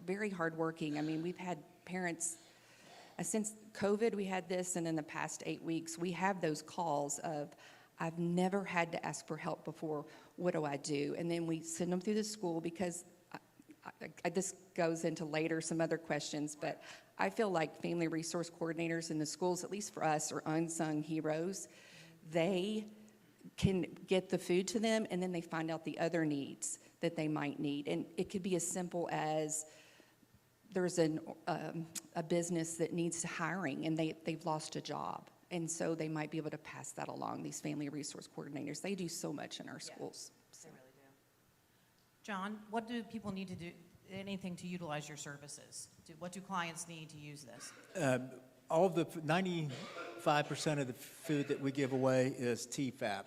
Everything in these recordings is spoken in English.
very hardworking. I mean, we've had parents, since COVID, we had this, and in the past 8 weeks, we have those calls of, I've never had to ask for help before, what do I do? And then we send them through the school because this goes into later some other questions, but I feel like family resource coordinators in the schools, at least for us, are unsung heroes. They can get the food to them, and then they find out the other needs that they might need. And it could be as simple as there's a business that needs hiring, and they've lost a job. And so they might be able to pass that along, these family resource coordinators. They do so much in our schools. They really do. John, what do people need to do, anything to utilize your services? What do clients need to use this? All of the 95% of the food that we give away is TFAP.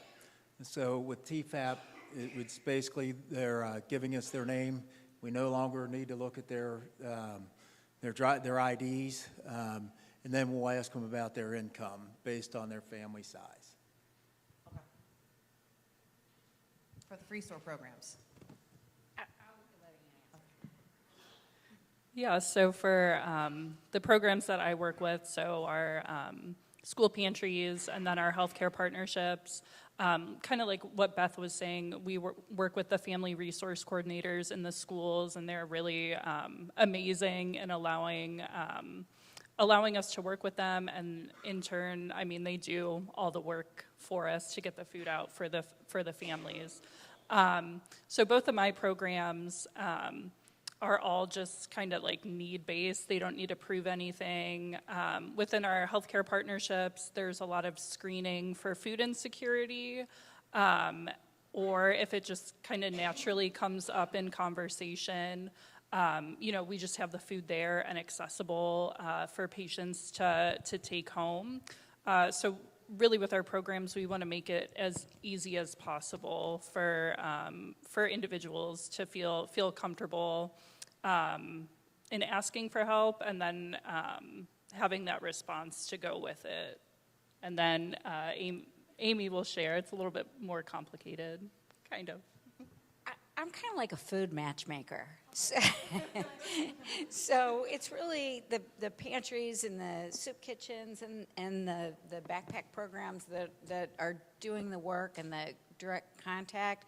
And so with TFAP, it's basically they're giving us their name. We no longer need to look at their IDs, and then we'll ask them about their income based on their family size. Okay. For the free store programs. Yeah, so for the programs that I work with, so our school pantries and then our healthcare partnerships, kind of like what Beth was saying, we work with the family resource coordinators in the schools, and they're really amazing in allowing us to work with them, and in turn, I mean, they do all the work for us to get the food out for the families. So both of my programs are all just kind of like need-based. They don't need to prove anything. Within our healthcare partnerships, there's a lot of screening for food insecurity, or if it just kind of naturally comes up in conversation, we just have the food there and accessible for patients to take home. So really with our programs, we want to make it as easy as possible for individuals to feel comfortable in asking for help, and then having that response to go with it. And then Amy will share. It's a little bit more complicated, kind of. I'm kind of like a food matchmaker. So it's really the pantries and the soup kitchens and the backpack programs that are doing the work and the direct contact,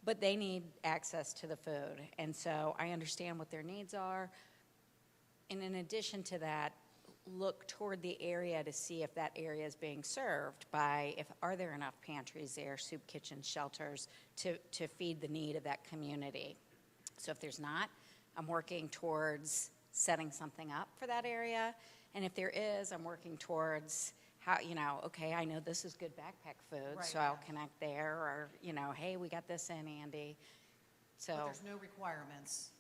but they need access to the food. And so I understand what their needs are. And in addition to that, look toward the area to see if that area is being served by, are there enough pantries there, soup kitchens, shelters to feed the need of that community. So if there's not, I'm working towards setting something up for that area. And if there is, I'm working towards how, okay, I know this is good backpack food, right, so I'll connect there, or, hey, we got this in, Andy. So but there's no requirements.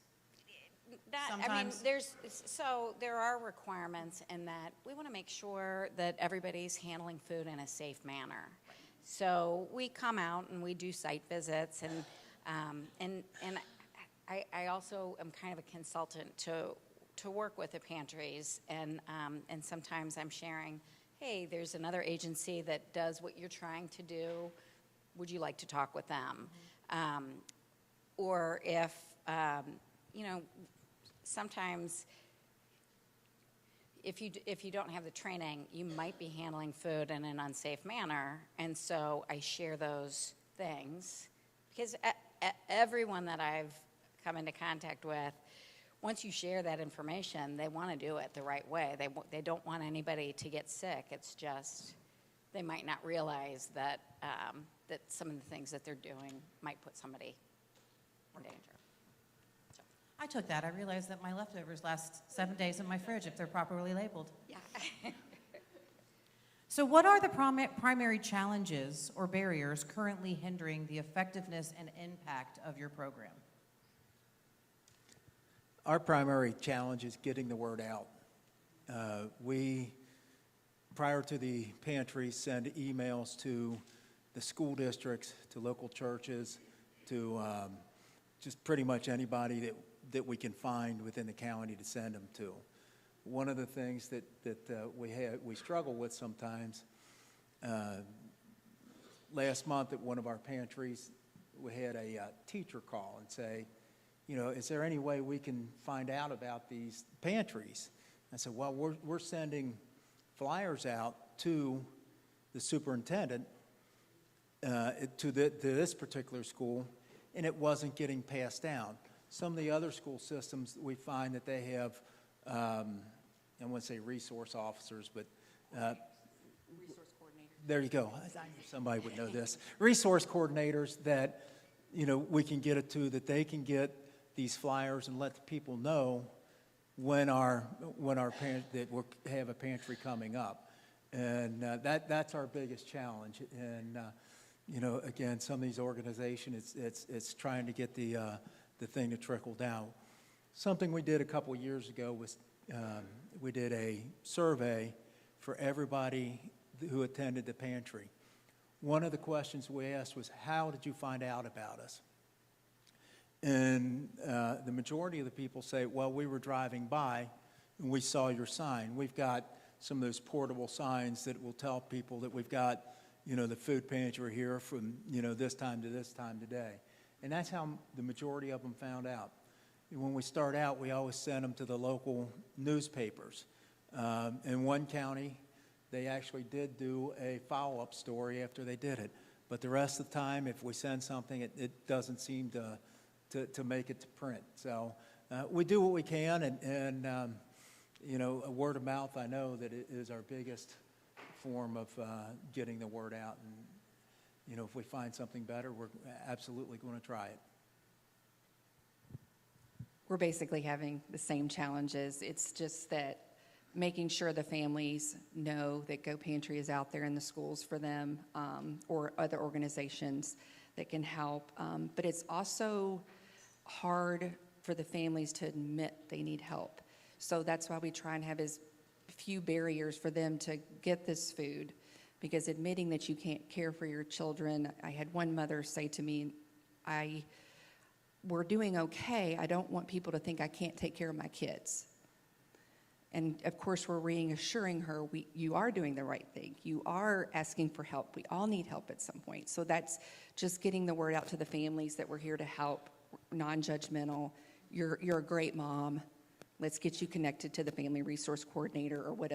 There are requirements in that we want to make sure that everybody's handling food in a safe manner. Right. So we come out and we do site visits, and I also am kind of a consultant to work with the pantries, and sometimes I'm sharing, hey, there's another agency that does what you're trying to do. Would you like to talk with them? Mm-hmm. Or if sometimes if you don't have the training, you might be handling food in an unsafe manner, and so I share those things because everyone that I've come into contact with, once you share that information, they want to do it the right way. They don't want anybody to get sick. It's just they might not realize that that some of the things that they're doing might put somebody in danger. I took that. I realized that my leftovers last 7 days in my fridge if they're properly labeled. Yeah. So what are the primary challenges or barriers currently hindering the effectiveness and impact of your program? Our primary challenge is getting the word out. We, prior to the pantry, send emails to the school districts, to local churches, to just pretty much anybody that we can find within the county to send them to. One of the things that we struggle with sometimes, last month at one of our pantries, we had a teacher call and say, is there any way we can find out about these pantries? I said, well, we're sending flyers out to the superintendent, to this particular school, and it wasn't getting passed down. Some of the other school systems, we find that they have, I wouldn't say resource officers, but Resource coordinator. there you go. Somebody would know this. Resource coordinators that, we can get it to, that they can get these flyers and let the people know when our that we have a pantry coming up. And that's our biggest challenge. And, again, some of these organizations, it's trying to get the thing to trickle down. Something we did a couple years ago was we did a survey for everybody who attended the pantry. One of the questions we asked was, how did you find out about us? And the majority of the people say, well, we were driving by and we saw your sign. We've got some of those portable signs that will tell people that we've got, the food pantry here from, this time to this time today. And that's how the majority of them found out. When we start out, we always send them to the local newspapers. In one county, they actually did do a follow-up story after they did it. But the rest of the time, if we send something, it doesn't seem to make it to print. So we do what we can, and a word of mouth, I know that it is our biggest form of getting the word out. And, if we find something better, we're absolutely going to try it. We're basically having the same challenges. It's just that making sure the families know that Go Pantry is out there in the schools for them, or other organizations that can help. But it's also hard for the families to admit they need help. So that's why we try and have as few barriers for them to get this food, because admitting that you can't care for your children, I had one mother say to me, we're doing okay. I don't want people to think I can't take care of my kids. And of course, we're reassuring her, you are doing the right thing. You are asking for help. We all need help at some point. So that's just getting the word out to the families that we're here to help, non-judgmental. You're a great mom. Let's get you connected to the family resource coordinator, or what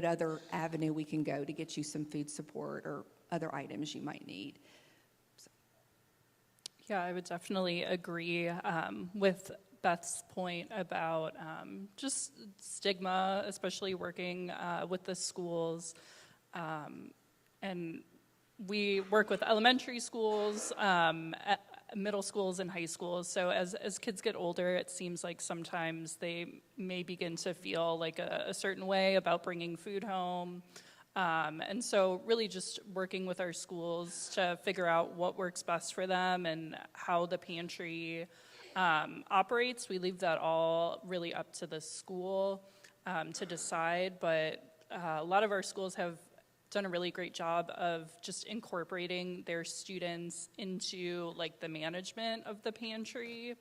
other avenue we can go to get you some food support or other items you might need. Yeah, I would definitely agree with Beth's point about just stigma, especially working with the schools. And we work with elementary schools, middle schools, and high schools. So as kids get older, it seems like sometimes they may begin to feel like a certain way about bringing food home. And so really just working with our schools to figure out what works best for them and how the pantry operates. We leave that all really up to the school to decide, but a lot of our schools have done a really great job of just incorporating their students into like the management of the pantry.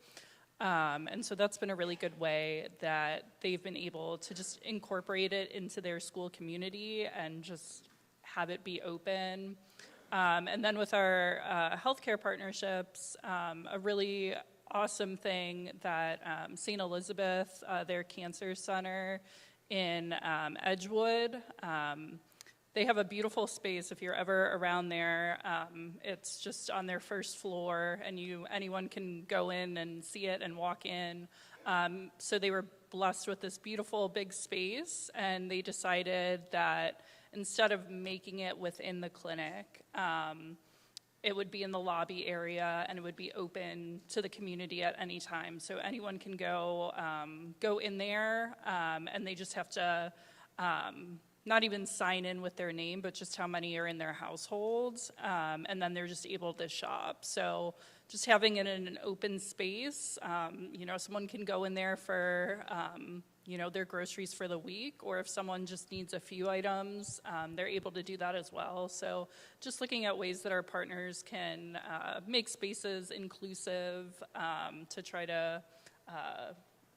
And so that's been a really good way that they've been able to just incorporate it into their school community and just have it be open. And then with our healthcare partnerships, a really awesome thing that St. Elizabeth, their cancer center in Edgewood, they have a beautiful space. If you're ever around there, it's just on their first floor, and anyone can go in and see it and walk in. So they were blessed with this beautiful big space, and they decided that instead of making it within the clinic, it would be in the lobby area, and it would be open to the community at any time. So anyone can go in there, and they just have to not even sign in with their name, but just how many are in their households, and then they're just able to shop. So just having it in an open space, someone can go in there for, their groceries for the week, or if someone just needs a few items, they're able to do that as well. So just looking at ways that our partners can make spaces inclusive to try to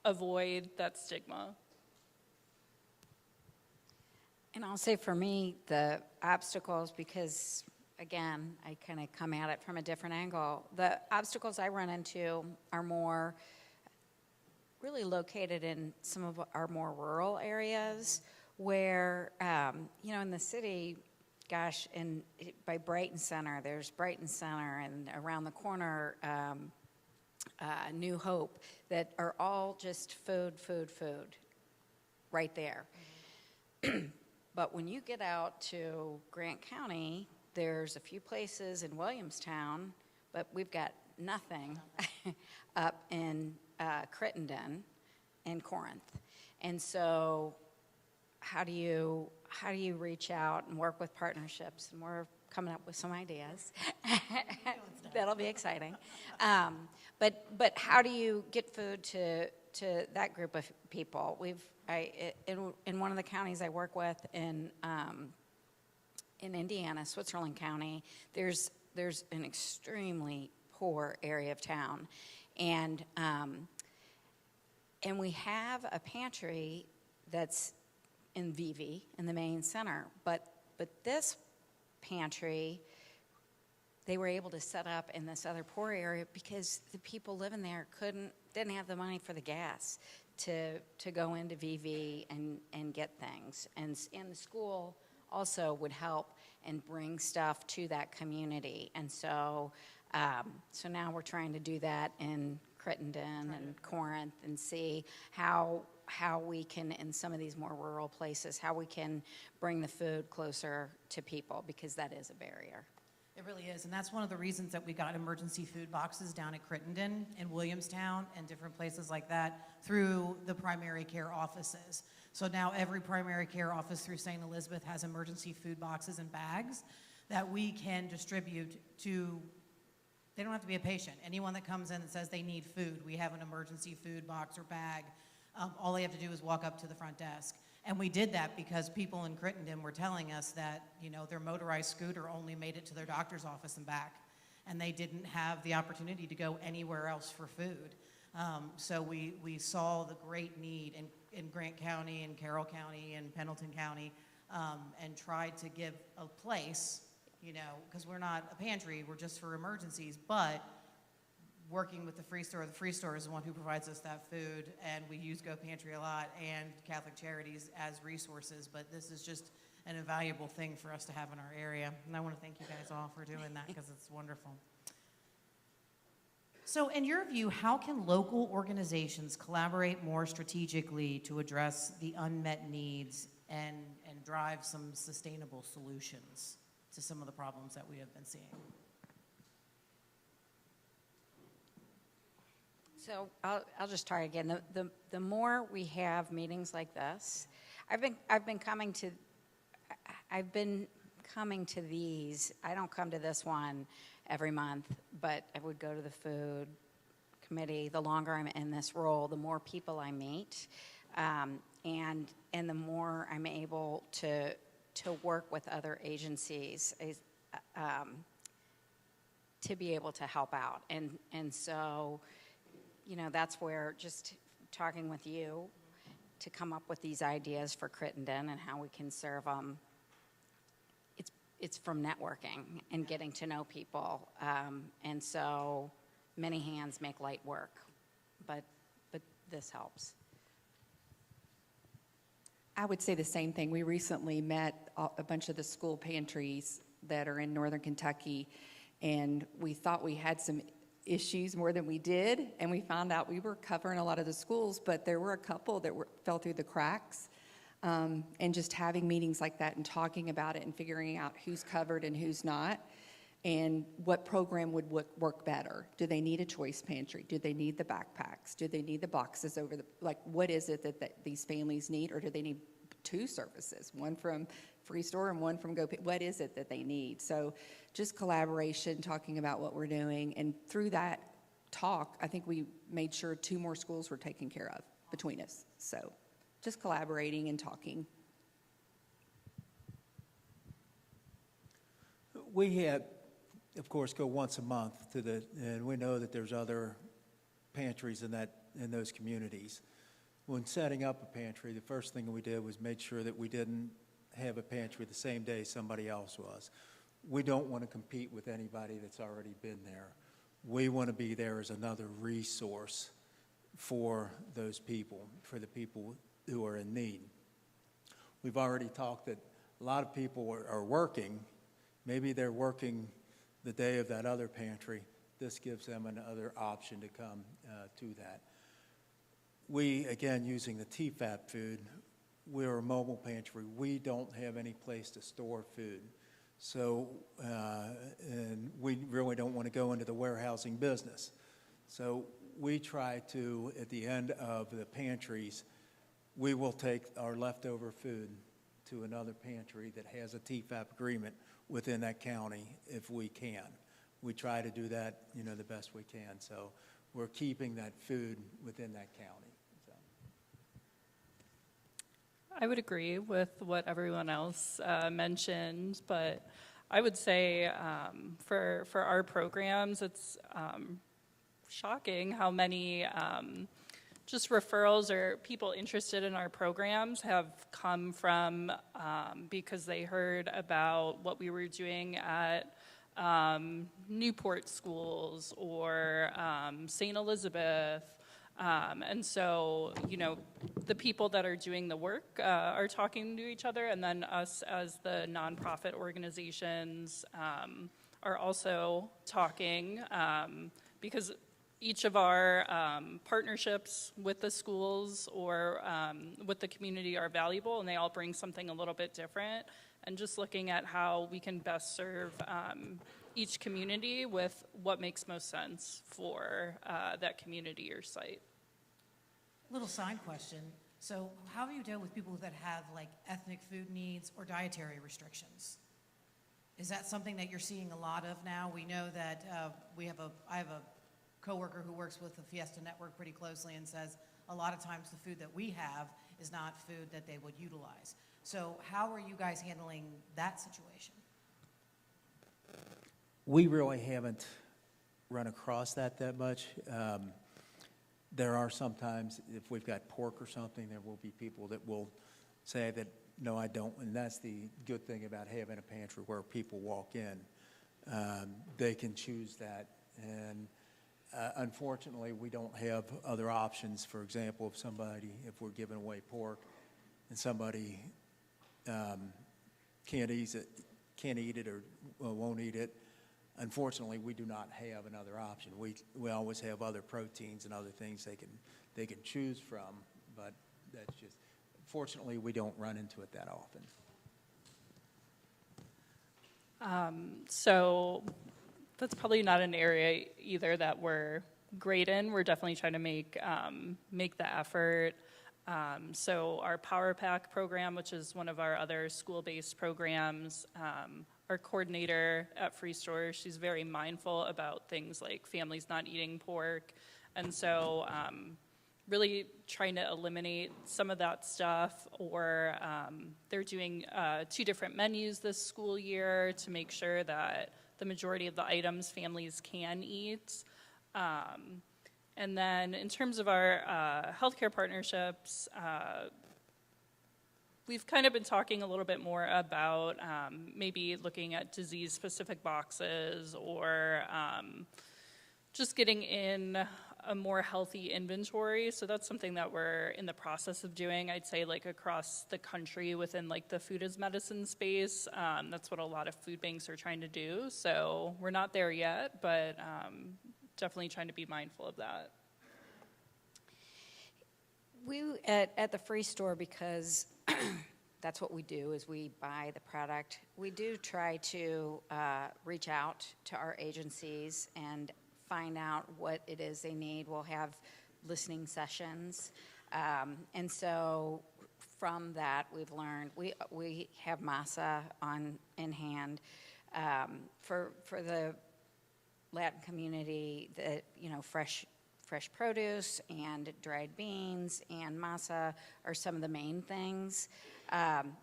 avoid that stigma. And I'll say for me, the obstacles, because again, I kind of come at it from a different angle. The obstacles I run into are more really located in some of our more rural areas where, in the city, gosh, by Brighton Center, there's Brighton Center, and around the corner, New Hope, that are all just food right there. But when you get out to Grant County, there's a few places in Williamstown, but we've got nothing up in Crittenden and Corinth. And so how do you reach out and work with partnerships? And we're coming up with some ideas. That'll be exciting. But how do you get food to that group of people? In one of the counties I work with in Indiana, Switzerland County, there's an extremely poor area of town, and we have a pantry that's in Vivi in the main center, but this pantry they were able to set up in this other poor area because the people living there didn't have the money for the gas to go into VV and get things. And the school also would help and bring stuff to that community. And so now we're trying to do that in Crittenden and Corinth and see how we can, in some of these more rural places, how we can bring the food closer to people, because that is a barrier. It really is, and that's one of the reasons that we got emergency food boxes down at Crittenden and Williamstown and different places like that through the primary care offices. So now every primary care office through St. Elizabeth has emergency food boxes and bags that we can distribute to. They don't have to be a patient. Anyone that comes in and says they need food, we have an emergency food box or bag. All they have to do is walk up to the front desk. And we did that because people in Crittenden were telling us that, their motorized scooter only made it to their doctor's office and back, and they didn't have the opportunity to go anywhere else for food. So we saw the great need in Grant County and Carroll County and Pendleton County, and tried to give a place, because we're not a pantry, we're just for emergencies, but working with the Free Store is the one who provides us that food, and we use Go Pantry a lot and Catholic Charities as resources, but this is just an invaluable thing for us to have in our area. And I want to thank you guys all for doing that, because it's wonderful. So in your view, how can local organizations collaborate more strategically to address the unmet needs and drive some sustainable solutions to some of the problems that we have been seeing? So I'll just try again. The more we have meetings like this, I've been coming to these. I don't come to this one every month, but I would go to the food committee. The longer I'm in this role, the more people I meet, and the more I'm able to work with other agencies to be able to help out. And so, that's where just talking with you to come up with these ideas for Crittenden and how we can serve them, it's from networking and getting to know people. And so many hands make light work, but this helps. I would say the same thing. We recently met a bunch of the school pantries that are in northern Kentucky, and we thought we had some issues more than we did, and we found out we were covering a lot of the schools, but there were a couple that fell through the cracks. And just having meetings like that and talking about it and figuring out who's covered and who's not, and what program would work better. Do they need a choice pantry? Do they need the backpacks? Do they need the boxes what is it that these families need? Or do they need two services, one from Free Store and one from Go? What is it that they need? So just collaboration, talking about what we're doing. And through that talk, I think we made sure 2 more schools were taken care of between us. So just collaborating and talking. We had, of course, go once a month and we know that there's other pantries in those communities. When setting up a pantry, the first thing we did was make sure that we didn't have a pantry the same day somebody else was. we don't want to compete with anybody that's already been there. We want to be there as another resource for those people, for the people who are in need. We've already talked that a lot of people are working. Maybe they're working the day of that other pantry. This gives them another option to come to that. We, again, using the TFAP food, we're a mobile pantry. We don't have any place to store food. So, and we really don't want to go into the warehousing business. So we try to, at the end of the pantries, we will take our leftover food to another pantry that has a TFAP agreement within that county if we can. We try to do that, the best we can. So we're keeping that food within that county. So. I would agree with what everyone else mentioned, but I would say for our programs, it's shocking how many just referrals or people interested in our programs have come from because they heard about what we were doing at Newport schools or St. Elizabeth. And so, the people that are doing the work are talking to each other, and then us as the nonprofit organizations are also talking because each of our partnerships with the schools or with the community are valuable, and they all bring something a little bit different. And just looking at how we can best serve each community with what makes most sense for that community or site. Little side question. So how do you deal with people that have like ethnic food needs or dietary restrictions? Is that something that you're seeing a lot of now? We know that I have a coworker who works with the Fiesta Network pretty closely and says a lot of times the food that we have is not food that they would utilize. So how are you guys handling that situation? We really haven't run across that much. There are sometimes, if we've got pork or something, there will be people that will say that, no, I don't. And that's the good thing about having a pantry where people walk in. They can choose that. And unfortunately, we don't have other options. For example, if we're giving away pork and somebody can't eat it or won't eat it, unfortunately, we do not have another option. We always have other proteins and other things they can choose from, but that's just, fortunately, we don't run into it that often. So that's probably not an area either that we're great in. We're definitely trying to make the effort. So our Power Pack program, which is one of our other school-based programs, our coordinator at Free Store, she's very mindful about things like families not eating pork. And so really trying to eliminate some of that stuff, or they're doing 2 different menus this school year to make sure that the majority of the items families can eat. And then in terms of our healthcare partnerships, we've kind of been talking a little bit more about maybe looking at disease-specific boxes or just getting in a more healthy inventory. So that's something that we're in the process of doing, I'd say, like across the country within like the food as medicine space. That's what a lot of food banks are trying to do. So we're not there yet, but definitely trying to be mindful of that. We at the Free Store, because that's what we do, is we buy the product. We do try to reach out to our agencies and find out what it is they need. We'll have listening sessions, and so from that we've learned we have masa in hand for the Latin community. That fresh produce and dried beans and masa are some of the main things.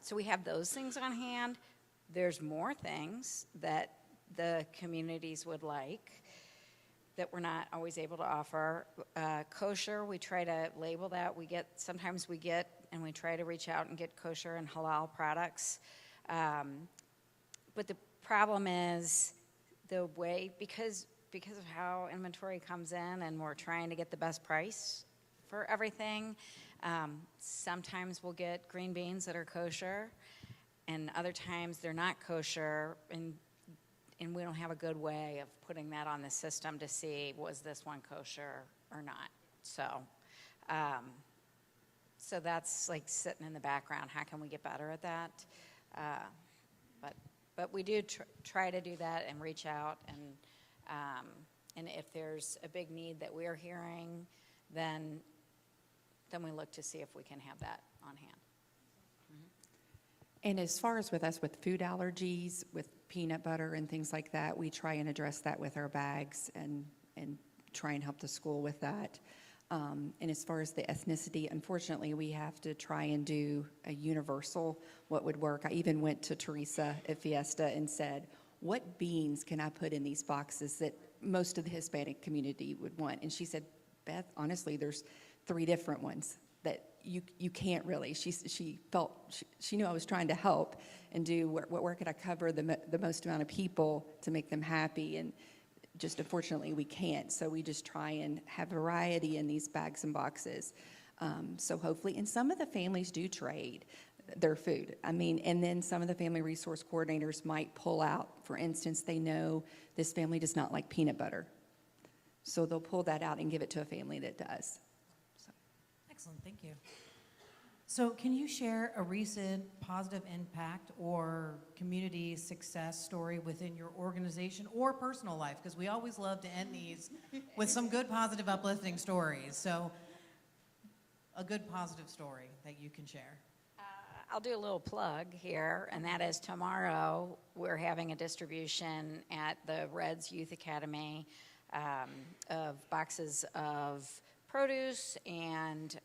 So we have those things on hand. There's more things that the communities would like that we're not always able to offer. Kosher, we try to label that. Sometimes we get, and we try to reach out and get kosher and halal products. But the problem is the way, because of how inventory comes in and we're trying to get the best price for everything, sometimes we'll get green beans that are kosher, and other times they're not kosher, and we don't have a good way of putting that on the system to see, was this one kosher or not? So that's like sitting in the background. How can we get better at that? But we do try to do that and reach out, and if there's a big need that we're hearing, then we look to see if we can have that on hand. And as far as with us with food allergies, with peanut butter and things like that, we try and address that with our bags and try and help the school with that. And as far as the ethnicity, unfortunately, we have to try and do a universal what would work. I even went to Teresa at Fiesta and said, what beans can I put in these boxes that most of the Hispanic community would want? And she said, Beth, honestly, there's 3 different ones that you can't really. She felt, she knew I was trying to help and do where could I cover the most amount of people to make them happy, and just unfortunately we can't. So we just try and have variety in these bags and boxes. So hopefully, and some of the families do trade their food. I mean, and then some of the family resource coordinators might pull out. For instance, they know this family does not like peanut butter. So they'll pull that out and give it to a family that does. So. Excellent, thank you. So can you share a recent positive impact or community success story within your organization or personal life? Because we always love to end these with some good, positive, uplifting stories. So a good, positive story that you can share. I'll do a little plug here, and that is tomorrow we're having a distribution at the Reds Youth Academy of boxes of produce and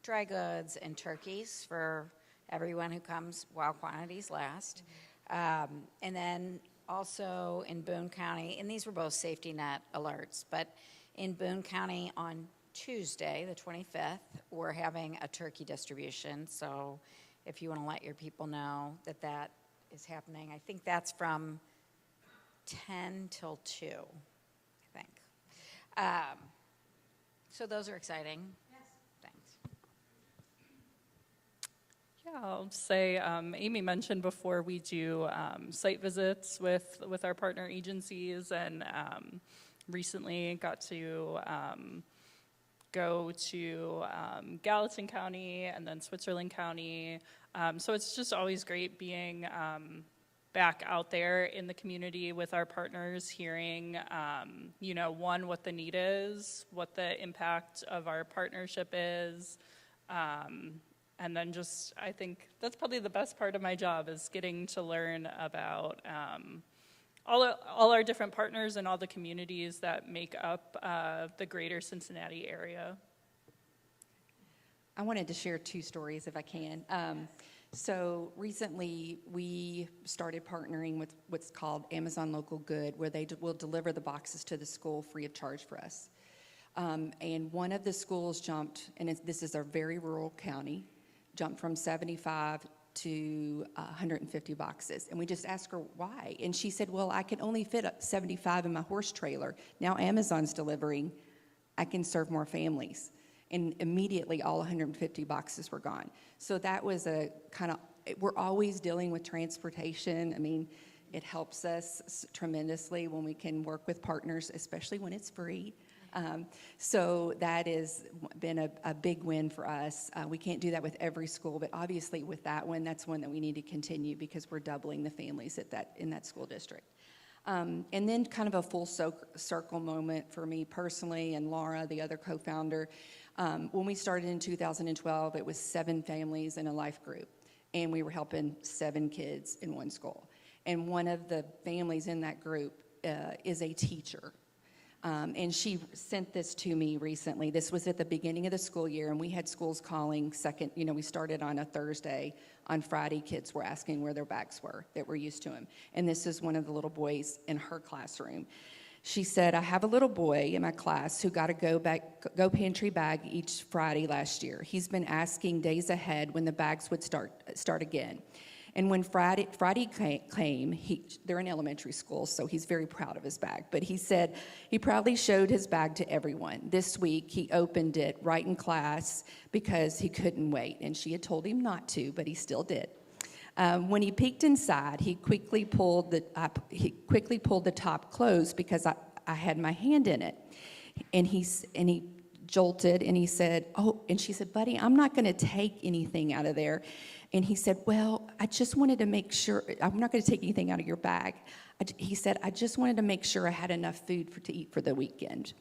dry goods and turkeys for everyone who comes while quantities last. And then also in Boone County, and these were both safety net alerts, but in Boone County on Tuesday, the 25th, we're having a turkey distribution. So if you want to let your people know that that is happening, I think that's from 10 till 2, I think. So those are exciting. Yes. Thanks. Yeah, I'll say, Amy mentioned before, we do site visits with our partner agencies, and recently got to go to Gallatin County and then Switzerland County. So it's just always great being back out there in the community with our partners, hearing, one, what the need is, what the impact of our partnership is, and then just, I think that's probably the best part of my job, is getting to learn about all our different partners and all the communities that make up the greater Cincinnati area. I wanted to share 2 stories if I can. So recently we started partnering with what's called Amazon Local Good, where they will deliver the boxes to the school free of charge for us. And one of the schools jumped, and this is a very rural county, jumped from 75 to 150 boxes. And we just asked her why. And she said, well, I can only fit 75 in my horse trailer. Now Amazon's delivering, I can serve more families. And immediately all 150 boxes were gone. So that was a kind of, we're always dealing with transportation. I mean, it helps us tremendously when we can work with partners, especially when it's free. So that has been a big win for us. We can't do that with every school, but obviously with that one, that's one that we need to continue because we're doubling the families in that school district. And then kind of a full circle moment for me personally and Laura, the other co-founder. When we started in 2012, it was 7 families in a life group, and we were helping 7 kids in one school. And one of the families in that group is a teacher. And she sent this to me recently. This was at the beginning of the school year, and we had schools calling we started on a Thursday. On Friday, kids were asking where their bags were that were used to them. And this is one of the little boys in her classroom. She said, I have a little boy in my class who got a go pantry bag each Friday last year. He's been asking days ahead when the bags would start again. And when Friday came, they're in elementary school, so he's very proud of his bag. But he said he proudly showed his bag to everyone. This week, he opened it right in class because he couldn't wait. And she had told him not to, but he still did. When he peeked inside, he quickly pulled the top closed because I had my hand in it. And he jolted, and he said, "Oh," and she said, "Buddy, I'm not going to take anything out of there." And he said, "Well, I just wanted to make sure, I'm not going to take anything out of your bag." He said, "I just wanted to make sure I had enough food to eat for the weekend."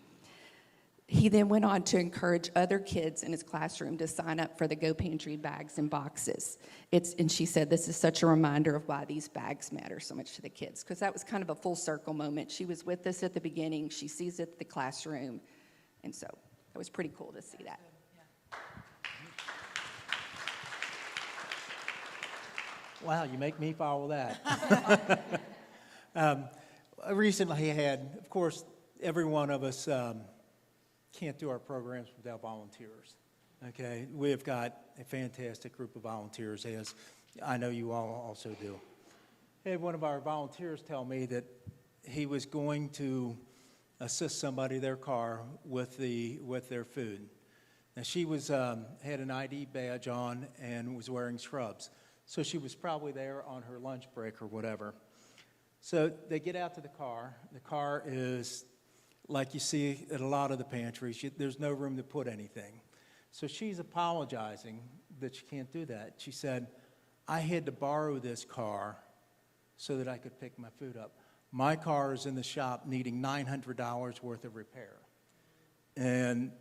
He then went on to encourage other kids in his classroom to sign up for the Go Pantry bags and boxes. And she said, "This is such a reminder of why these bags matter so much to the kids," because that was kind of a full circle moment. She was with us at the beginning. She sees it at the classroom. And so it was pretty cool to see that. Wow, you make me follow that. I recently had, of course, every one of us can't do our programs without volunteers. Okay, we've got a fantastic group of volunteers, as I know you all also do. I had one of our volunteers tell me that he was going to assist somebody in their car with their food. Now she was had an ID badge on and was wearing scrubs, so she was probably there on her lunch break or whatever. So they get out to the car. The car is like you see at a lot of the pantries. There's no room to put anything. So she's apologizing that she can't do that. She said, "I had to borrow this car so that I could pick my food up. My car is in the shop needing $900 worth of repair." And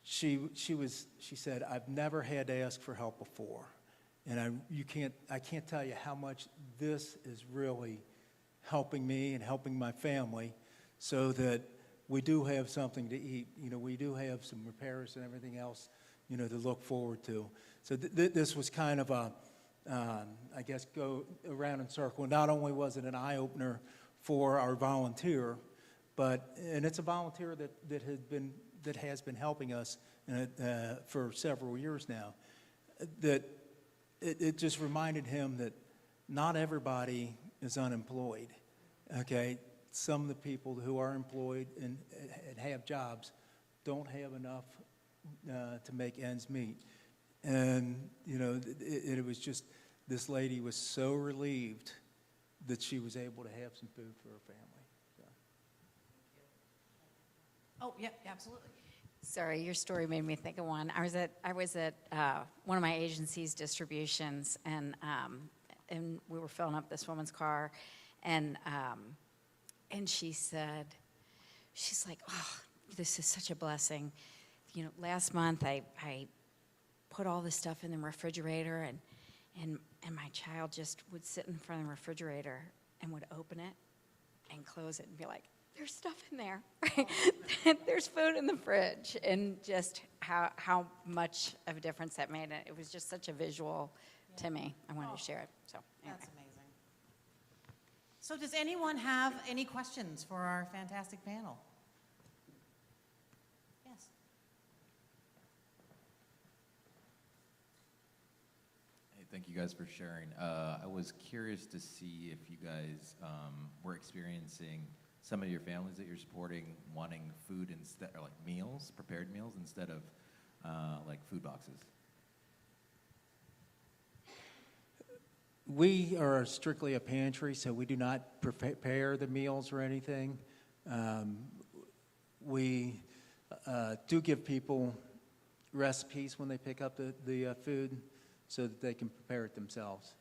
she said, "I've never had to ask for help before. And I can't tell you how much this is really helping me and helping my family so that we do have something to eat. You know, we do have some repairs and everything else, you know, to look forward to." So this was kind of a, I guess, go around in circle. Not only was it an eye-opener for our volunteer, and it's a volunteer that has been helping us for several years now, that it just reminded him that not everybody is unemployed, okay? Some of the people who are employed and have jobs don't have enough to make ends meet. And, you know, it was just, this lady was so relieved that she was able to have some food for her family. So. Oh, yeah, absolutely. Sorry, your story made me think of one. I was at one of my agency's distributions, and we were filling up this woman's car, and she said, she's like, "Oh, this is such a blessing. You know, last month I put all this stuff in the refrigerator, and my child just would sit in front of the refrigerator and would open it and close it and be like, 'There's stuff in there, right? There's food in the fridge,' and just how much of a difference that made. It was just such a visual to me. I wanted to share it. So anyway. That's amazing. So does anyone have any questions for our fantastic panel? Yes. Hey, thank you guys for sharing. I was curious to see if you guys were experiencing some of your families that you're supporting wanting food instead, or like meals, prepared meals instead of like food boxes. We are strictly a pantry, so we do not prepare the meals or anything. We do give people recipes when they pick up the food so that they can prepare it themselves.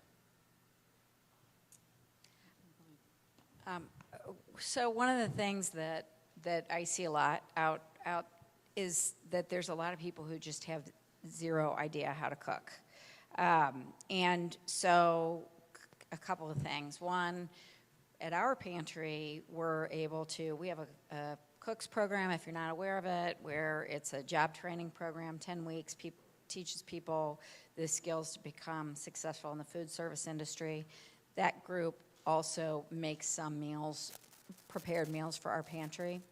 So one of the things that I see a lot out is that there's a lot of people who just have zero idea how to cook. And so a couple of things. One, at our pantry, we have a cooks program, if you're not aware of it, where it's a job training program, 10 weeks, teaches people the skills to become successful in the food service industry. That group also makes some meals, prepared meals for our pantry.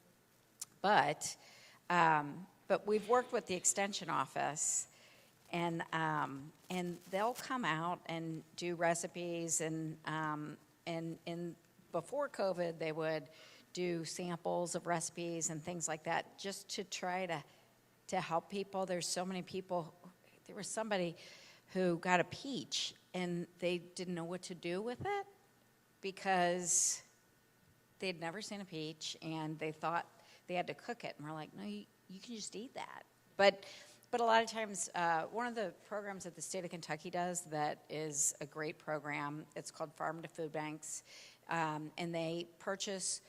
But we've worked with the extension office, and they'll come out and do recipes, and before COVID, they would do samples of recipes and things like that, just to try to help people. There's so many people. There was somebody who got a peach, and they didn't know what to do with it because they'd never seen a peach, and they thought they had to cook it. And we're like, no, you can just eat that. But a lot of times, one of the programs that the state of Kentucky does that is a great program, it's called Farm to Food Banks, and they purchase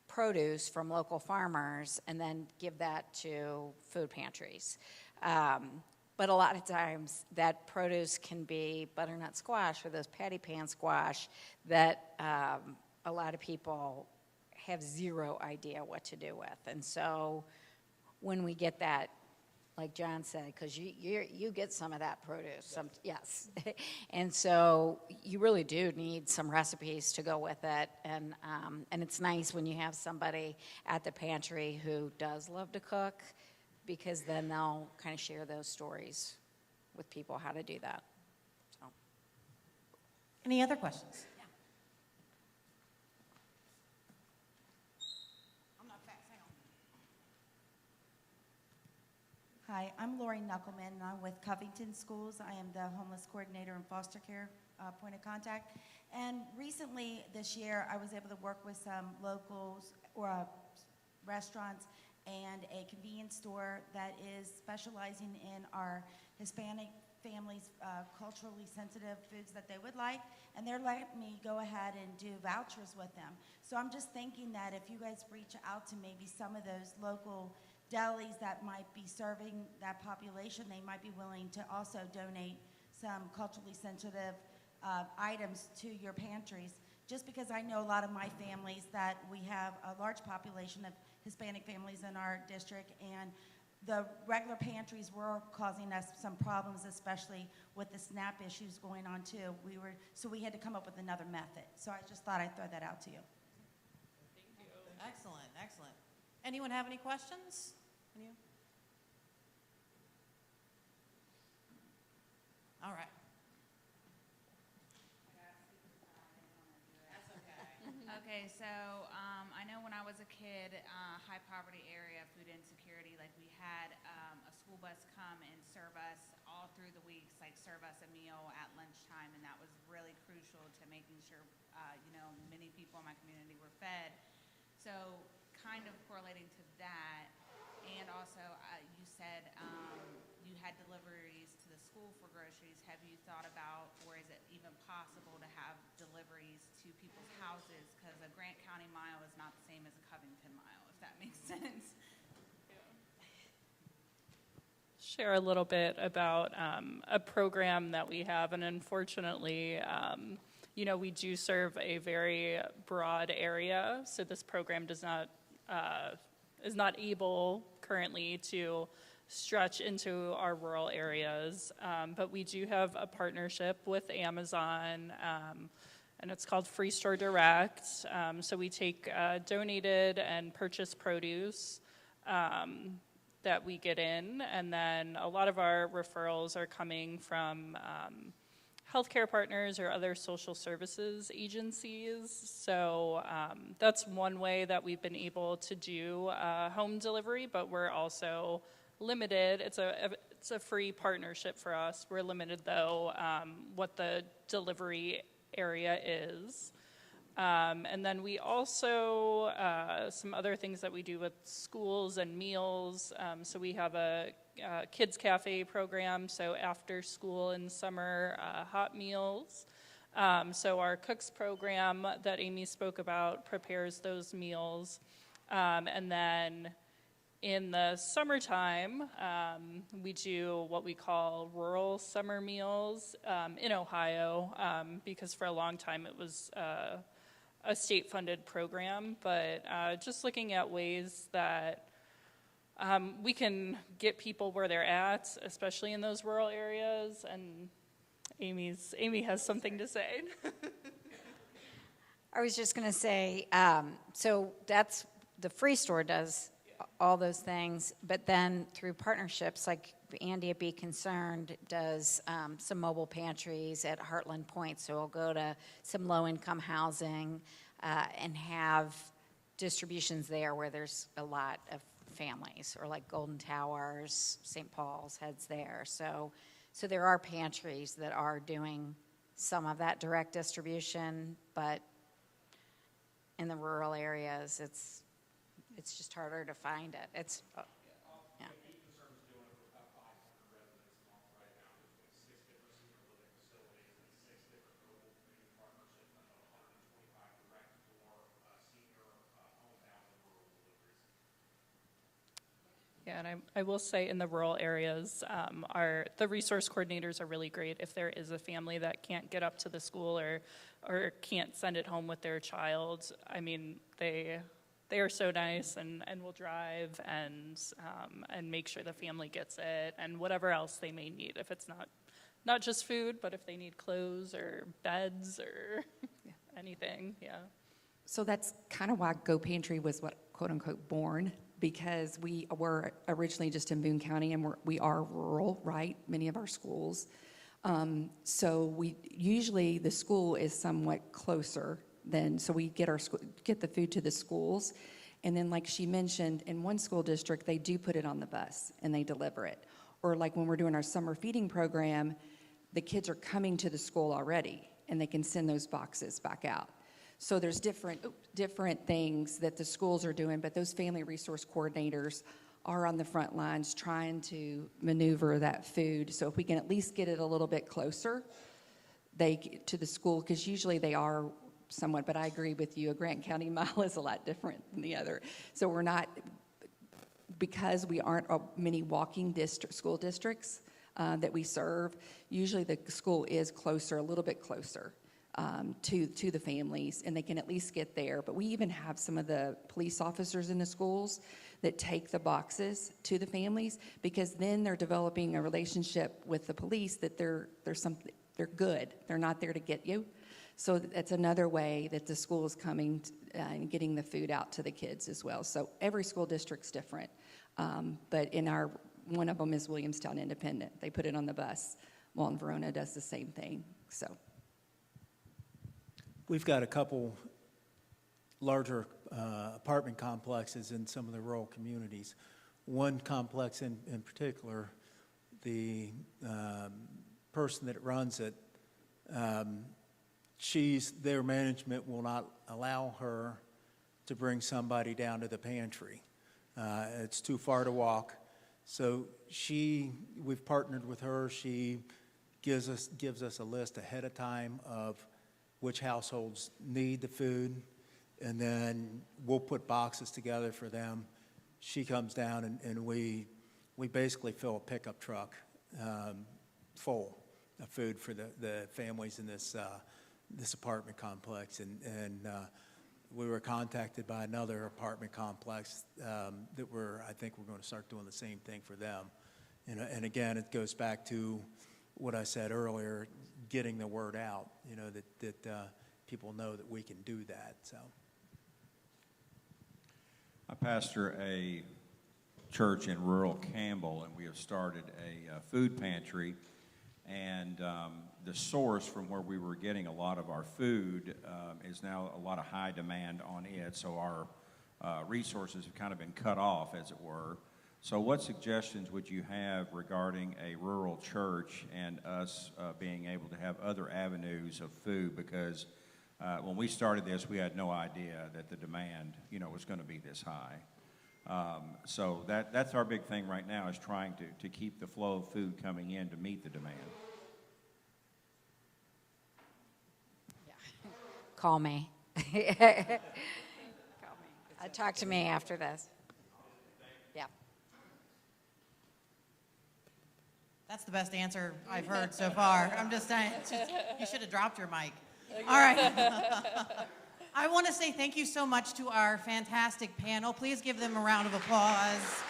produce from local farmers and then give that to food pantries. But a lot of times that produce can be butternut squash or those patty pan squash that a lot of people have zero idea what to do with. And so when we get that, like John said, because you get some of that produce, yes. And so you really do need some recipes to go with it. And it's nice when you have somebody at the pantry who does love to cook, because then they'll kind of share those stories with people how to do that. So. Any other questions? Yeah. I'm not fast, hang on. Hi, I'm Lori Knuckleman, and I'm with Covington Schools. I am the homeless coordinator and foster care point of contact. And recently this year, I was able to work with some locals or restaurants and a convenience store that is specializing in our Hispanic families' culturally sensitive foods that they would like, and they're letting me go ahead and do vouchers with them. So I'm just thinking that if you guys reach out to maybe some of those local delis that might be serving that population, they might be willing to also donate some culturally sensitive items to your pantries. Just because I know a lot of my families that we have a large population of Hispanic families in our district, and the regular pantries were causing us some problems, especially with the SNAP issues going on too. So we had to come up with another method. So I just thought I'd throw that out to you. Thank you. Excellent, excellent. Anyone have any questions? Any? All right. Okay, so I know when I was a kid, high poverty area, food insecurity, like we had a school bus come and serve us all through the weeks, like serve us a meal at lunchtime, and that was really crucial to making sure, many people in my community were fed. So kind of correlating to that, and also you said you had deliveries to the school for groceries. Have you thought about, or is it even possible to have deliveries to people's houses? Because a Grant County mile is not the same as a Covington mile, if that makes sense. Share a little bit about a program that we have, and unfortunately, we do serve a very broad area, so this program is not able currently to stretch into our rural areas, but we do have a partnership with Amazon, and it's called Free Store Direct. So we take donated and purchased produce that we get in, and then a lot of our referrals are coming from healthcare partners or other social services agencies. So that's one way that we've been able to do home delivery, but we're also limited. It's a free partnership for us. We're limited, though, what the delivery area is. And then we also, some other things that we do with schools and meals. So we have a kids cafe program, so after school and summer hot meals. So our cooks program that Amy spoke about prepares those meals. And then in the summertime, we do what we call rural summer meals in Ohio, because for a long time it was a state-funded program, but just looking at ways that we can get people where they're at, especially in those rural areas. And Amy has something to say. I was just going to say, so that's the Free Store does all those things. But then through partnerships, like Andy at Be Concerned does some mobile pantries at Heartland Point. So we'll go to some low-income housing and have distributions there where there's a lot of families, or like Golden Towers, St. Paul's heads there. So there are pantries that are doing some of that direct distribution, but in the rural areas, it's just harder to find it. It's yeah. Yeah, and I will say in the rural areas, the resource coordinators are really great. If there is a family that can't get up to the school or can't send it home with their child, I mean, they are so nice and will drive and make sure the family gets it and whatever else they may need. If it's not just food, but if they need clothes or beds or anything, yeah. So that's kind of why Go Pantry was what, quote unquote, born, because we were originally just in Boone County, and we are rural, right? Many of our schools. So we usually the school is somewhat closer than, so we get the food to the schools, and then like she mentioned, in one school district they do put it on the bus and they deliver it. Or like when we're doing our summer feeding program, the kids are coming to the school already, and they can send those boxes back out. So there's different things that the schools are doing, but those family resource coordinators are on the front lines trying to maneuver that food. So if we can at least get it a little bit closer to the school, because usually they are somewhat, but I agree with you, a Grant County mile is a lot different than the other. So we're not, because we aren't many walking school districts that we serve, usually the school is closer, a little bit closer. To the families, and they can at least get there. But we even have some of the police officers in the schools that take the boxes to the families, because then they're developing a relationship with the police that they're good. They're not there to get you. So that's another way that the school is coming and getting the food out to the kids as well. So every school district's different. But one of them is Williamstown Independent. They put it on the bus. Walton Verona does the same thing. So. We've got a couple larger apartment complexes in some of the rural communities. One complex in particular, the person that runs it, their management will not allow her to bring somebody down to the pantry. It's too far to walk. So we've partnered with her. She gives us a list ahead of time of which households need the food, and then we'll put boxes together for them. She comes down and we basically fill a pickup truck full of food for the families in this apartment complex. And we were contacted by another apartment complex that I think we're going to start doing the same thing for them. And again, it goes back to what I said earlier, getting the word out, that people know that we can do that. So, I pastor a church in rural Campbell, and we have started a food pantry. And the source from where we were getting a lot of our food is now a lot of high demand on it. So our resources have kind of been cut off, as it were. So what suggestions would you have regarding a rural church and us being able to have other avenues of food? Because when we started this, we had no idea that the demand, was going to be this high. So that's our big thing right now, is trying to keep the flow of food coming in to meet the demand. Yeah. Call me. Talk to me after this. Yeah. That's the best answer I've heard so far. I'm just saying, you should have dropped your mic. All right. I want to say thank you so much to our fantastic panel. Please give them a round of applause.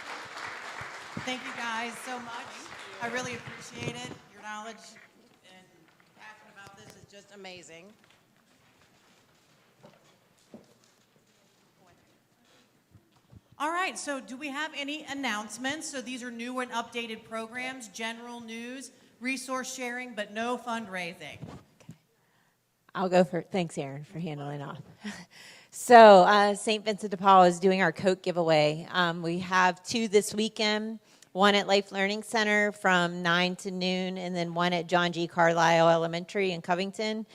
Thank you guys so much. I really appreciate it. Your knowledge and passion about this is just amazing. All right, so do we have any announcements? So these are new and updated programs, general news, resource sharing, but no fundraising. I'll go for thanks, Aaron, for handling off. So St. Vincent de Paul is doing our coat giveaway. We have 2 this weekend, one at Life Learning Center from 9 to noon, and then one at John G. Carlisle Elementary in Covington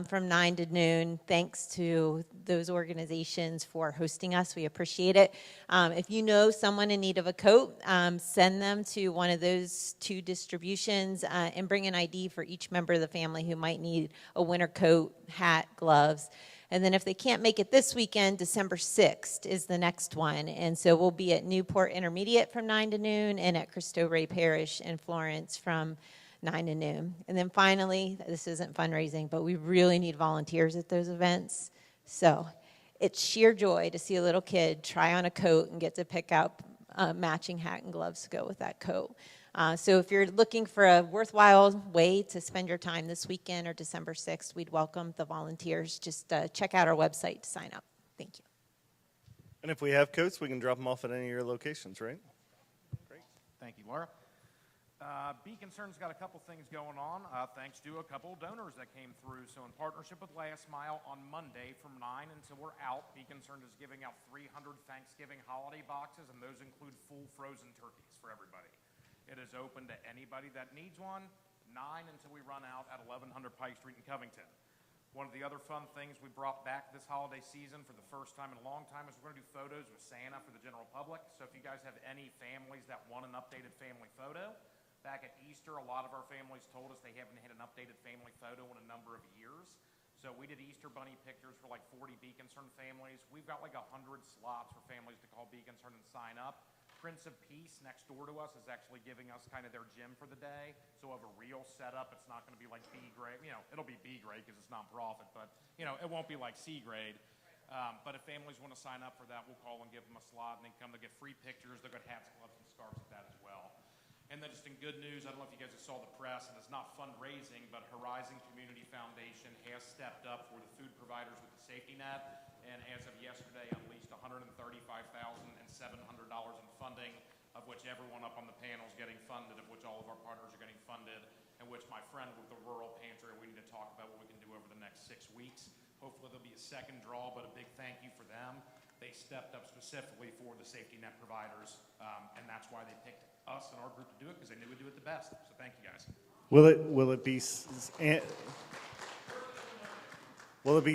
from 9 to noon. Thanks to those organizations for hosting us. We appreciate it. If you know someone in need of a coat, send them to one of those 2 distributions and bring an ID for each member of the family who might need a winter coat, hat, gloves. And then if they can't make it this weekend, December 6th is the next one. And so we'll be at Newport Intermediate from 9 to noon and at Cristo Rey Parish in Florence from 9 to noon. And then finally, this isn't fundraising, but we really need volunteers at those events. So it's sheer joy to see a little kid try on a coat and get to pick out a matching hat and gloves to go with that coat. So if you're looking for a worthwhile way to spend your time this weekend or December 6th, we'd welcome the volunteers. Just check out our website to sign up. Thank you. And if we have coats, we can drop them off at any of your locations, right? Great. Thank you, Laura. Be Concerned's got a couple things going on, thanks to a couple donors that came through. So in partnership with Last Mile, on Monday from 9 until we're out, Be Concerned is giving out 300 Thanksgiving holiday boxes, and those include full frozen turkeys for everybody. It is open to anybody that needs one, 9 until we run out at 1100 Pike Street in Covington. One of the other fun things we brought back this holiday season for the first time in a long time is we're going to do photos with Santa for the general public. So if you guys have any families that want an updated family photo, back at Easter, a lot of our families told us they haven't had an updated family photo in a number of years. So we did Easter bunny pictures for like 40 Be Concerned families. We've got like 100 slots for families to call Be Concerned and sign up. Prince of Peace next door to us is actually giving us kind of their gym for the day. So we'll have a real setup. It's not going to be like B grade. You know, it'll be B grade because it's nonprofit, but you know, it won't be like C grade. But if families want to sign up for that, we'll call and give them a slot, and they come to get free pictures. They'll get hats, gloves, and scarves with that as well. And then just in good news, I don't know if you guys saw the press, and it's not fundraising, but Horizon Community Foundation has stepped up for the food providers with the safety net, and as of yesterday, unleashed $135,700 in funding, of which everyone up on the panel is getting funded, of which all of our partners are getting funded, and which my friend with the rural pantry, we need to talk about what we can do over the next 6 weeks. Hopefully there'll be a second draw, but a big thank you for them. They stepped up specifically for the safety net providers, and that's why they picked us and our group to do it, because they knew we'd do it the best. So thank you, guys. Will it be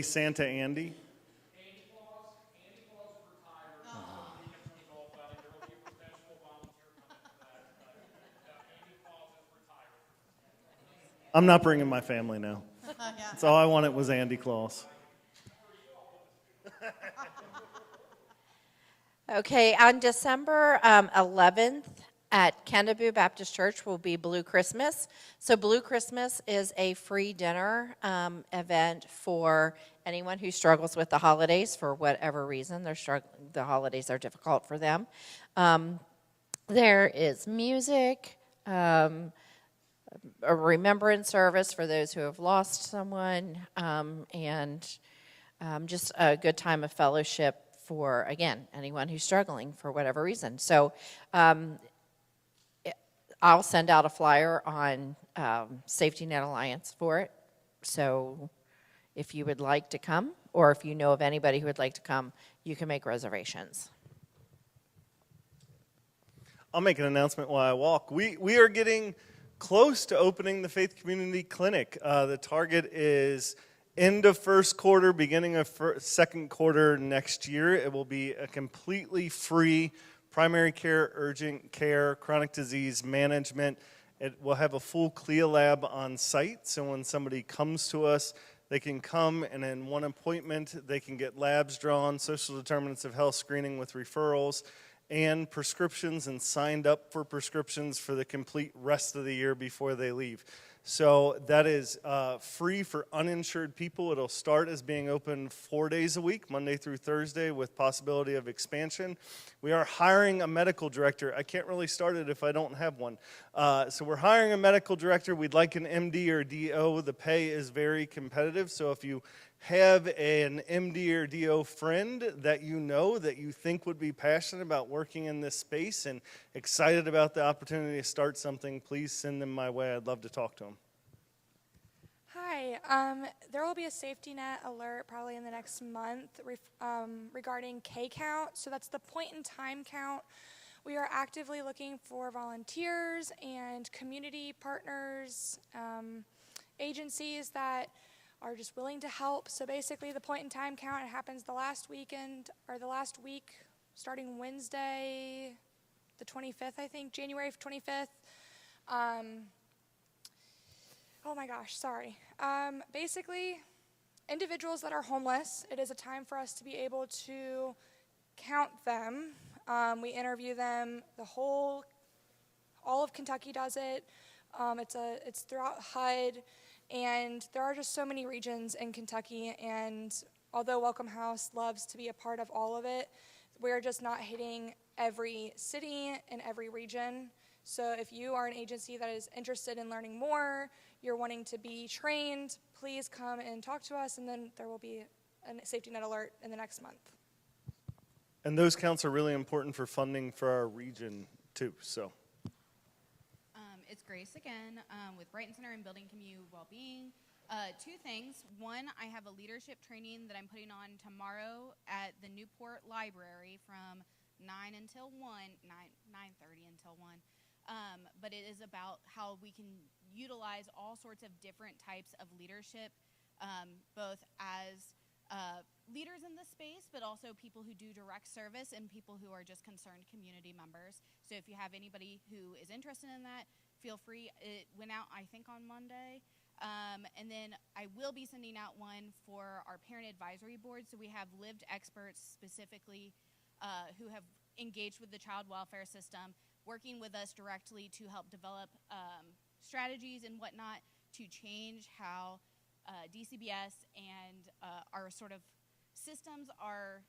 Santa Andy? Andy Claus is retired. He's all about it. There will be a professional volunteer coming for that. But Andy Claus is retired. I'm not bringing my family now. That's all I wanted was Andy Claus. Okay, on December 11th at Kendaboo Baptist Church will be Blue Christmas. So Blue Christmas is a free dinner event for anyone who struggles with the holidays for whatever reason. The holidays are difficult for them. There is music, a remembrance service for those who have lost someone, and just a good time of fellowship for, again, anyone who's struggling for whatever reason. So I'll send out a flyer on Safety Net Alliance for it. So if you would like to come, or if you know of anybody who would like to come, you can make reservations. I'll make an announcement while I walk. We are getting close to opening the Faith Community Clinic. The target is end of first quarter, beginning of second quarter next year. It will be a completely free primary care, urgent care, chronic disease management. It will have a full CLIA lab on site, so when somebody comes to us, they can come and in one appointment, they can get labs drawn, social determinants of health screening with referrals, and prescriptions, and signed up for prescriptions for the complete rest of the year before they leave. So that is free for uninsured people. It'll start as being open 4 days a week, Monday through Thursday, with possibility of expansion. We are hiring a medical director. I can't really start it if I don't have one. So we're hiring a medical director. We'd like an MD or DO. The pay is very competitive. So if you have an MD or DO friend that you think would be passionate about working in this space and excited about the opportunity to start something, please send them my way. I'd love to talk to them. Hi, there will be a safety net alert probably in the next month regarding K count. So that's the point in time count. We are actively looking for volunteers and community partners, agencies that are just willing to help. So basically the point in time count, it happens the last weekend or the last week starting Wednesday, the 25th, I think, January 25th. Oh my gosh, sorry. Basically, individuals that are homeless, it is a time for us to be able to count them. We interview them, all of Kentucky does it. It's throughout HUD, and there are just so many regions in Kentucky, and although Welcome House loves to be a part of all of it, we're just not hitting every city and every region. So if you are an agency that is interested in learning more, you're wanting to be trained, please come and talk to us, and then there will be a safety net alert in the next month. And those counts are really important for funding for our region too, so. It's Grace again with Brighton Center and Building Community Wellbeing. Two things. One, I have a leadership training that I'm putting on tomorrow at the Newport Library from 9:30 until 1. But it is about how we can utilize all sorts of different types of leadership, both as leaders in this space, but also people who do direct service and people who are just concerned community members. So if you have anybody who is interested in that, feel free. It went out, I think, on Monday. And then I will be sending out one for our parent advisory board. So we have lived experts specifically who have engaged with the child welfare system, working with us directly to help develop strategies and whatnot to change how DCBS and our sort of systems are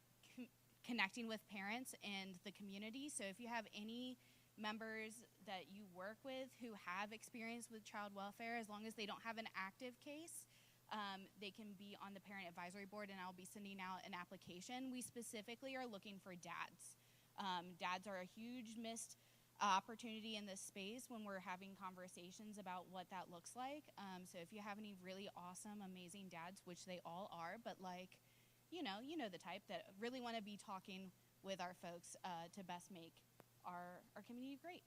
connecting with parents and the community. So if you have any members that you work with who have experience with child welfare, as long as they don't have an active case, they can be on the parent advisory board, and I'll be sending out an application. We specifically are looking for dads. Dads are a huge missed opportunity in this space when we're having conversations about what that looks like. So if you have any really awesome, amazing dads, which they all are, but like, you know the type that really want to be talking with our folks to best make our community great.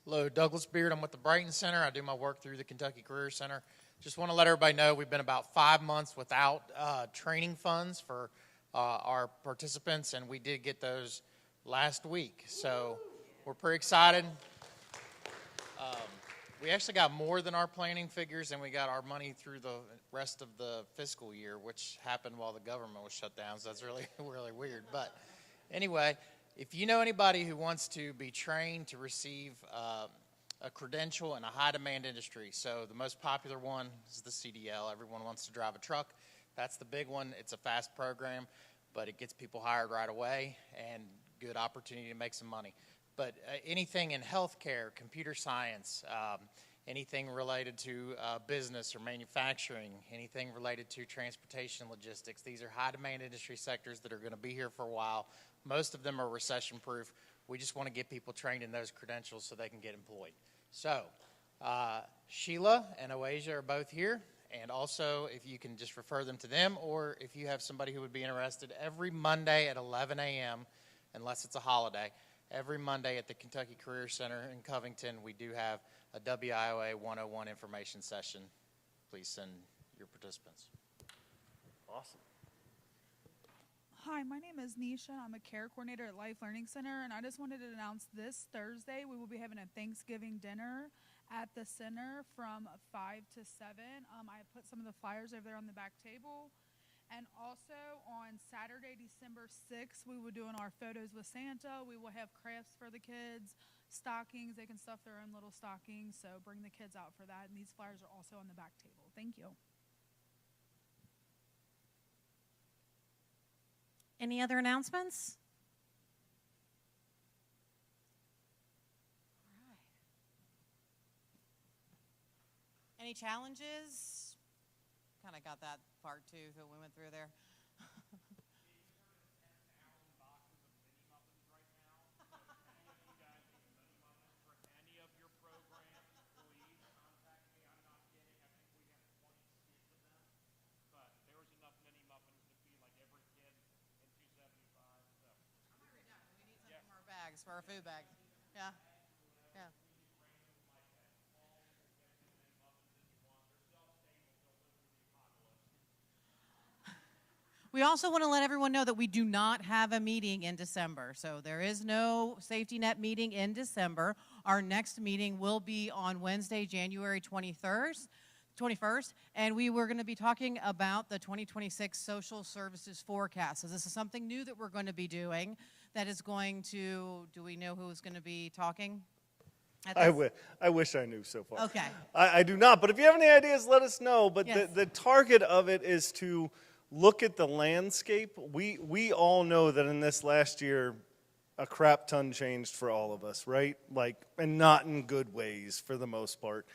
Hello, Douglas Beard. I'm with the Brighton Center. I do my work through the Kentucky Career Center. Just want to let everybody know we've been about 5 months without training funds for our participants, and we did get those last week. So we're pretty excited. We actually got more than our planning figures, and we got our money through the rest of the fiscal year, which happened while the government was shut down, so that's really, really weird. But anyway, if you know anybody who wants to be trained to receive a credential in a high-demand industry, so the most popular one is the CDL. Everyone wants to drive a truck. That's the big one. It's a fast program, but it gets people hired right away and good opportunity to make some money. But anything in healthcare, computer science, anything related to business or manufacturing, anything related to transportation logistics, these are high-demand industry sectors that are going to be here for a while. Most of them are recession-proof. We just want to get people trained in those credentials so they can get employed. So Sheila and Oasia are both here. And also, if you can just refer them to them, or if you have somebody who would be interested, every Monday at 11 a.m., unless it's a holiday, every Monday at the Kentucky Career Center in Covington, we do have a WIOA 101 information session. Please send your participants. Awesome. Hi, my name is Nisha. I'm a care coordinator at Life Learning Center, and I just wanted to announce this Thursday we will be having a Thanksgiving dinner at the center from 5 to 7. I put some of the flyers over there on the back table. And also on Saturday, December 6th, we will be doing our photos with Santa. We will have crafts for the kids, stockings. They can stuff their own little stockings, so bring the kids out for that. And these flyers are also on the back table. Thank you. Any other announcements? Any challenges? Kind of got that part too that we went through there. Bags for our food bags. Yeah. Yeah. We also want to let everyone know that we do not have a meeting in December. So there is no safety net meeting in December. Our next meeting will be on Wednesday, January 21st, and we were going to be talking about the 2026 social services forecast. So this is something new that we're going to be doing that is going to, do we know who is going to be talking? I wish I knew so far. Okay. I do not, but if you have any ideas, let us know. But Yes. the target of it is to look at the landscape. We all know that in this last year, a crap ton changed for all of us, right? And not in good ways for the most part.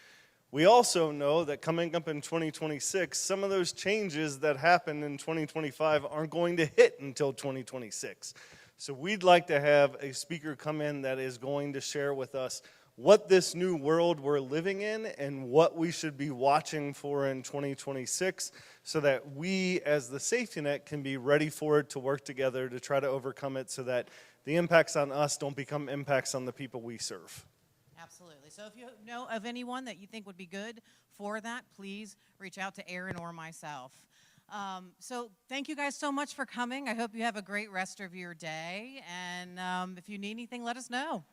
We also know that coming up in 2026, some of those changes that happened in 2025 aren't going to hit until 2026. So we'd like to have a speaker come in that is going to share with us what this new world we're living in and what we should be watching for in 2026 so that we as the safety net can be ready for it to work together to try to overcome it so that the impacts on us don't become impacts on the people we serve. Absolutely. So if you know of anyone that you think would be good for that, please reach out to Aaron or myself. So thank you guys so much for coming. I hope you have a great rest of your day. And if you need anything, let us know.